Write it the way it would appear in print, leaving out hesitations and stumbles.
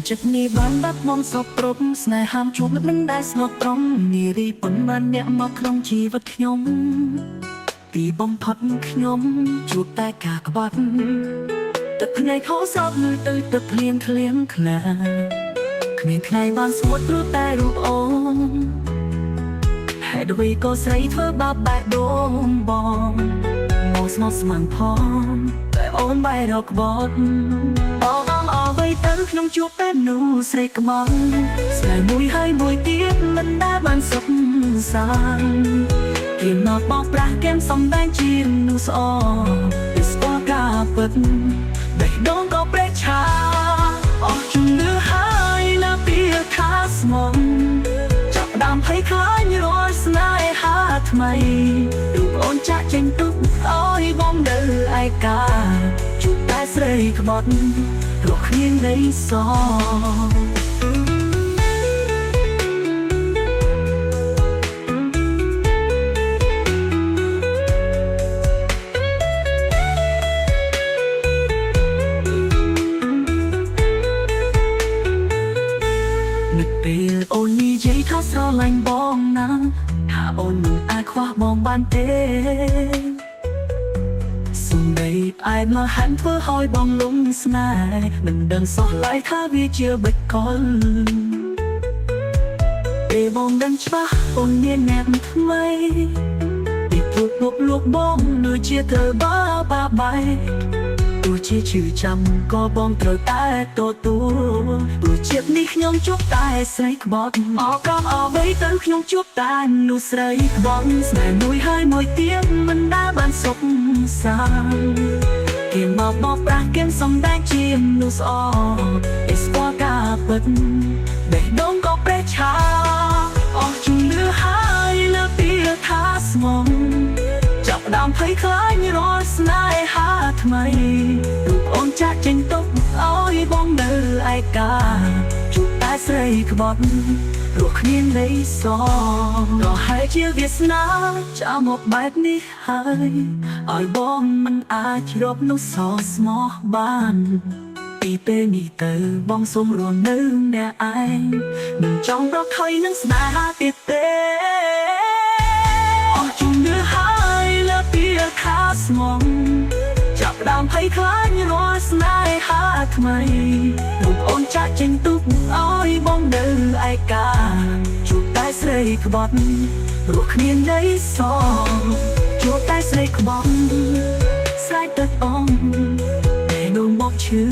ចិត្តនេះបានបាត់បង់សពគ្រប់ស្នេហាជួបមិនដែលស្ងប់ត្រង់នារីប៉ុន្មានអ្នកមកក្នុងជីវិតខ្ញុំពីបំផុតខ្ញុំជួបតែការក្បត់ទឹកថ្ងៃខោសោកលឺទៅទឹកភ្លៀងក្លៀមខ្លាគ្មានថ្ងៃបានស្ងួតព្រោះតែរូបអូនហេតុអ្វីក៏ស្រីធ្វើបាបបែកដូងបងមកស្មោះស្ម័គ្រផងតែអូនបែររកក្បត់អវ័យទៅក្នុងជួបតែមនុស្សស្រីក្បត់ស្នេហ៍មួយហើយមួយទៀតមិនដែលបានសុខសាន្តគេមកបោកប្រាស់គែមសំដែងជាមនុស្សស្អពីស្គាល់ការពិតបេះដូងក៏ប្រេះឆាអស់ជំនឿហើយនៅពីខាស្មងចាប់ដើមភ័យខ្លាចរាល់ស្នេហាថ្មីរូបអូនចាក់ចេញទុកអើយបងនៅឯកាជួបតែស្រីក្បត់រកគ្មានន័យសនឹកពេលអូននិយាយថាស្រឡាញ់បងណាស់ថាអូនមិនអាចខ្វះបងបានទេសំដីផ្អែកមកហាន់ធ្វើឲ្យបងលំស្នេហ៍មិនដឹងសោះឡើយថាវាជាបិទកលពេលបងដឹងច្បាស់អូនមានអ្នកថ្មីពីពុកលោកបងដូចជាត្រូវបាបាយទោះជាឈឺចាំក៏បងត្រូវតែទទួលព្រោះជាតិនេះខ្ញុំជួបតែស្រីក្បត់អកំអវ័យទៅខ្ញុំជួបតែមនុស្សស្រីក្បត់ស្នេហ៍មួយហើយមួយទៀតមិនដែលបានសុខសាន្តគេមកបោកប្រាស់គែមសំដែងជាមនុស្សស្អពីស្គាល់ការពិតបេះដូងក៏ប្រេះឆាអស់ជំនឿហើយលើពីថាស្មងចាប់ដើមភ័យខ្លាចរាល់ស្នេហាថ្មីរូបអូនចាក់ចេញទុកអើយបងនៅឯកាជួបតែស្រីក្បត់រស់គ្មានន័យសក៏ហើយជាវាសនាចាំមកបែបនេះហើយឲ្យបងមិនអាចរកនោះសស្មោះបានពីពេលនេះទៅបងសូមរស់នៅអ្នកឯងមិនចង់រកថយនឹងស្នេហាទៀតទេអស់ជំនឿហើយលើពីខាស្មងចាប់ដើមភ័យខ្លាចរាល់ស្នេហាថ្មីរូបអូនចាក់ចេញទុកអើយបងនៅឯកាជួបតែស្រីក្បត់រស់គ្មានន័យសជួបតែស្រីក្បត់ស្រែកទឹកអងតែនោះមកឈឺ